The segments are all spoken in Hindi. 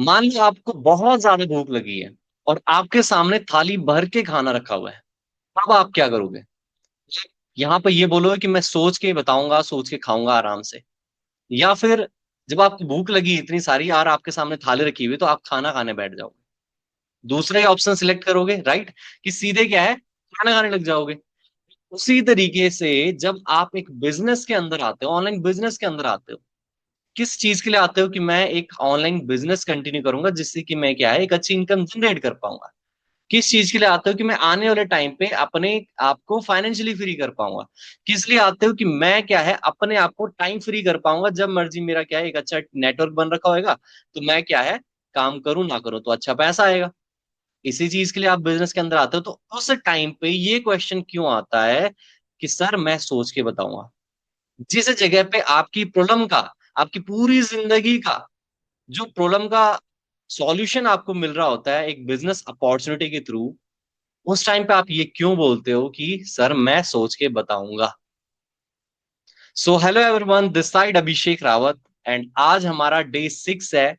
मान लो आपको बहुत ज्यादा भूख लगी है और आपके सामने थाली भर के खाना रखा हुआ है, अब आप क्या करोगे? यहाँ पे ये बोलोगे कि मैं सोच के बताऊंगा, सोच के खाऊंगा आराम से, या फिर जब आपको भूख लगी इतनी सारी और आपके सामने थाली रखी हुई तो आप खाना खाने बैठ जाओगे? दूसरा ही ऑप्शन सिलेक्ट करोगे, राइट? कि सीधे क्या है, खाना खाने लग जाओगे। उसी तरीके से जब आप एक बिजनेस के अंदर आते हो, ऑनलाइन बिजनेस के अंदर आते हो, किस चीज के लिए आते हो? कि मैं एक ऑनलाइन बिजनेस कंटिन्यू करूंगा जिससे कि मैं क्या है, एक अच्छी इनकम जनरेट कर पाऊंगा। किस चीज के लिए आते हो? कि मैं आने वाले टाइम पे अपने आप को फाइनेंशियली फ्री कर पाऊंगा। किस लिए आते हो? कि मैं क्या है, अपने आप को टाइम फ्री कर पाऊंगा, जब मर्जी मेरा क्या है, एक अच्छा नेटवर्क बन रखा होगा, तो मैं क्या है, काम करूं ना करूं तो अच्छा पैसा आएगा। इसी चीज के लिए आप बिजनेस के अंदर आते हो। तो उस टाइम पे ये क्वेश्चन क्यों आता है कि सर मैं सोच के बताऊंगा? जिस जगह पे आपकी प्रॉब्लम का, आपकी पूरी जिंदगी का जो प्रॉब्लम का सॉल्यूशन आपको मिल रहा होता है एक बिजनेस अपॉर्चुनिटी के थ्रू, उस टाइम पे आप ये क्यों बोलते हो कि सर मैं सोच के बताऊंगा? So hello everyone, this side Abhishek Rawat, and आज हमारा डे 6 है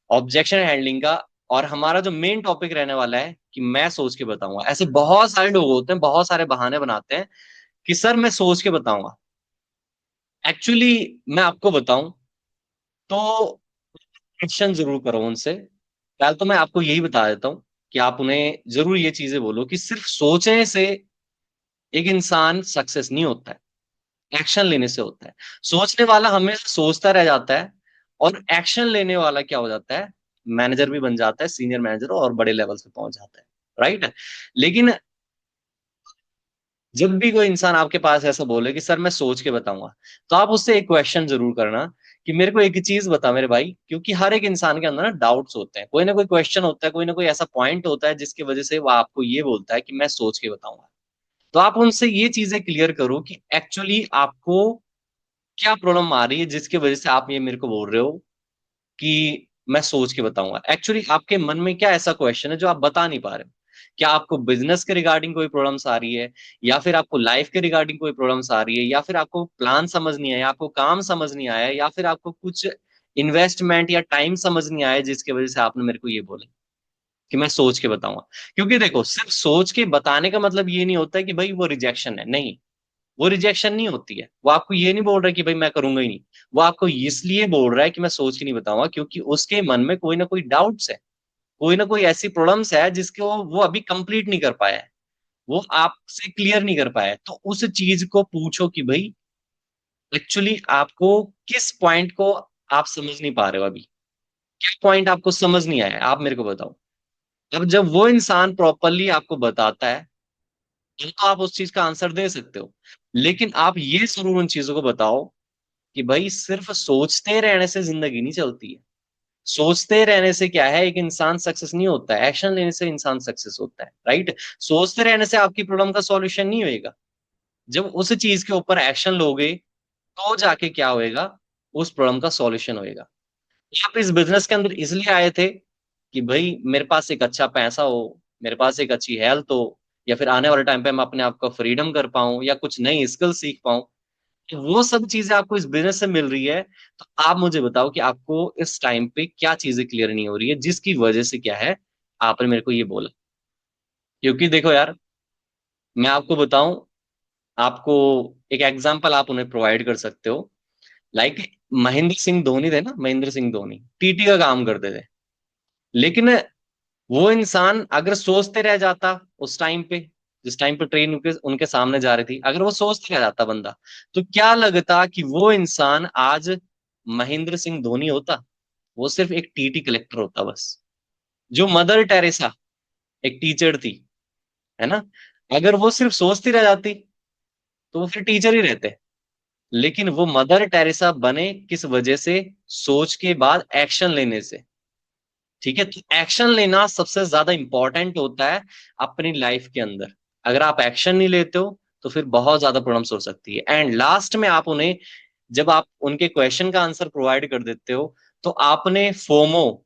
ऑब्जेक्शन हैंडलिंग का। और हमारा जो मेन टॉपिक रहने वाला है कि मैं सोच के बताऊंगा। ऐसे बहुत सारे लोग होते हैं, बहुत सारे बहाने बनाते हैं कि सर मैं सोच के बताऊंगा। एक्चुअली मैं आपको बताऊं तो क्वेश्चन जरूर करो उनसे। पहले तो मैं आपको यही बता देता हूं कि आप उन्हें जरूर ये चीजें बोलो कि सिर्फ सोचने से एक इंसान सक्सेस नहीं होता है, एक्शन लेने से होता है। सोचने वाला हमेशा सोचता रह जाता है, और एक्शन लेने वाला क्या हो जाता है, मैनेजर भी बन जाता है, सीनियर मैनेजर और बड़े लेवल पे पहुंच जाता है, राइट? लेकिन जब भी कोई इंसान आपके पास ऐसा बोले कि सर मैं सोच के बताऊंगा, तो आप उससे एक क्वेश्चन जरूर करना कि मेरे को एक चीज बता मेरे भाई, क्योंकि हर एक इंसान के अंदर ना डाउट्स होते हैं, कोई ना कोई क्वेश्चन होता है, कोई ना कोई ऐसा पॉइंट होता है जिसकी वजह से वो आपको ये बोलता है कि मैं सोच के बताऊंगा। तो आप उनसे ये चीजें क्लियर करो कि एक्चुअली आपको क्या प्रॉब्लम आ रही है जिसकी वजह से आप ये मेरे को बोल रहे हो कि मैं सोच के बताऊंगा। एक्चुअली आपके मन में क्या ऐसा क्वेश्चन है जो आप बता नहीं पा रहे हो? क्या आपको बिजनेस के रिगार्डिंग कोई प्रॉब्लम्स आ रही है, या फिर आपको लाइफ के रिगार्डिंग कोई प्रॉब्लम्स आ रही है, या फिर आपको प्लान समझ नहीं आया, आपको काम समझ नहीं आया, या फिर आपको कुछ इन्वेस्टमेंट या टाइम समझ नहीं आया जिसकी वजह से आपने मेरे को ये बोला कि मैं सोच के बताऊंगा? क्योंकि देखो, सिर्फ सोच के बताने का मतलब ये नहीं होता है कि भाई वो रिजेक्शन है, नहीं। वो रिजेक्शन नहीं होती है, वो आपको ये नहीं बोल रहा कि भाई मैं करूंगा ही नहीं। वो आपको इसलिए बोल रहा है कि मैं सोच के नहीं बताऊंगा क्योंकि उसके मन में कोई ना कोई डाउट्स है, कोई ना कोई ऐसी प्रॉब्लम्स है जिसको वो अभी कंप्लीट नहीं कर पाया है, वो आपसे क्लियर नहीं कर पाया है। तो उस चीज को पूछो कि भाई एक्चुअली आपको किस पॉइंट को आप समझ नहीं पा रहे हो अभी, क्या पॉइंट आपको समझ नहीं आया है, आप मेरे को बताओ। अब जब वो इंसान प्रॉपरली आपको बताता है तो आप उस चीज का आंसर दे सकते हो। लेकिन आप ये जरूर उन चीजों को बताओ कि भाई सिर्फ सोचते रहने से जिंदगी नहीं चलती है। सोचते रहने से क्या है, एक इंसान सक्सेस नहीं होता है, एक्शन लेने से इंसान सक्सेस होता है, राइट? सोचते रहने से आपकी प्रॉब्लम का सॉल्यूशन नहीं होएगा। जब उस चीज के ऊपर एक्शन लोगे तो जाके क्या होएगा, उस प्रॉब्लम का सॉल्यूशन होएगा। आप इस बिजनेस के अंदर इसलिए आए थे कि भाई मेरे पास एक अच्छा पैसा हो, मेरे पास एक अच्छी हेल्थ हो, या फिर आने वाले टाइम पे मैं अपने आप को फ्रीडम कर पाऊं, या कुछ नई स्किल सीख पाऊं। तो वो सब चीजें आपको इस बिजनेस से मिल रही है। तो आप मुझे बताओ कि आपको इस टाइम पे क्या चीजें क्लियर नहीं हो रही है जिसकी वजह से क्या है आपने मेरे को ये बोला? क्योंकि देखो यार, मैं आपको बताऊं, आपको एक एग्जांपल आप उन्हें प्रोवाइड कर सकते हो। लाइक महेंद्र सिंह धोनी थे ना, महेंद्र सिंह धोनी टीटी का काम करते थे। लेकिन वो इंसान अगर सोचते रह जाता उस टाइम पे, जिस टाइम पे ट्रेन उनके उनके सामने जा रही थी, अगर वो सोचते रह जाता बंदा, तो क्या लगता कि वो इंसान आज महेंद्र सिंह धोनी होता? वो सिर्फ एक टीटी कलेक्टर होता बस। जो मदर टेरेसा एक टीचर थी, है ना, अगर वो सिर्फ सोचती रह जाती तो वो फिर टीचर ही रहते। लेकिन वो मदर टेरेसा बने किस वजह से? सोच के बाद एक्शन लेने से। ठीक है, तो एक्शन लेना सबसे ज्यादा इंपॉर्टेंट होता है अपनी लाइफ के अंदर। अगर आप एक्शन नहीं लेते हो तो फिर बहुत ज्यादा प्रॉब्लम्स हो सकती है। एंड लास्ट में आप उन्हें, जब आप उनके क्वेश्चन का आंसर प्रोवाइड कर देते हो, तो आपने फोमो,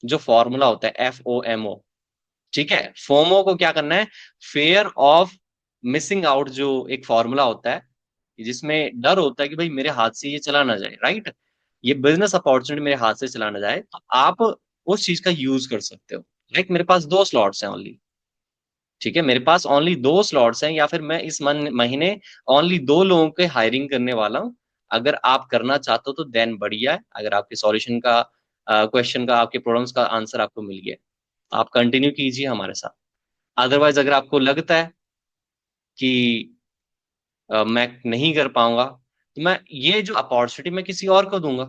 जो फॉर्मूला होता है FOMO, ठीक है, फोमो को क्या करना है, फेयर ऑफ मिसिंग आउट, जो एक फॉर्मूला होता है जिसमें डर होता है कि भाई मेरे हाथ से ये चला ना जाए, राइट? ये बिजनेस अपॉर्चुनिटी मेरे हाथ से चला ना जाए, तो आप उस चीज का यूज कर सकते हो। लाइक मेरे पास 2 स्लॉट्स हैं ओनली, ठीक है, मेरे पास ओनली 2 स्लॉट्स हैं, या फिर मैं इस महीने ओनली 2 लोगों के हायरिंग करने वाला हूँ। अगर आप करना चाहते हो तो देन बढ़िया है, अगर आपके सॉल्यूशन का क्वेश्चन का, आपके प्रॉब्लम्स का आंसर आपको मिल गया, आप कंटिन्यू कीजिए हमारे साथ। अदरवाइज अगर आपको लगता है कि मैं नहीं कर पाऊंगा, तो मैं ये जो अपॉर्चुनिटी मैं किसी और को दूंगा।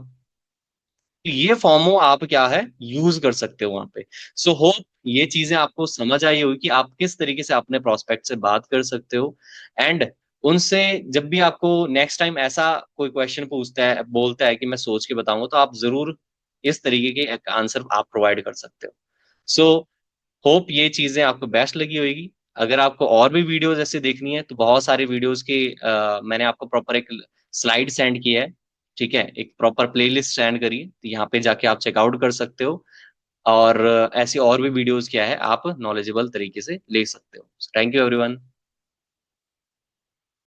ये फॉर्मो आप क्या है यूज कर सकते हो वहां पे। सो होप ये चीजें आपको समझ आई होगी कि आप किस तरीके से अपने प्रोस्पेक्ट से बात कर सकते हो। एंड उनसे जब भी आपको नेक्स्ट टाइम ऐसा कोई क्वेश्चन पूछता है, बोलता है कि मैं सोच के बताऊंगा, तो आप जरूर इस तरीके के एक आंसर आप प्रोवाइड कर सकते हो। सो होप ये चीजें आपको बेस्ट लगी होगी। अगर आपको और भी वीडियोस ऐसे देखनी है तो बहुत सारे वीडियोस के मैंने आपको प्रॉपर एक स्लाइड सेंड किया है, ठीक है, एक प्रॉपर प्लेलिस्ट सेंड करी है, तो यहाँ पे जाके आप चेकआउट कर सकते हो। और ऐसी और भी वीडियोस क्या है आप नॉलेजेबल तरीके से ले सकते हो। Thank you everyone.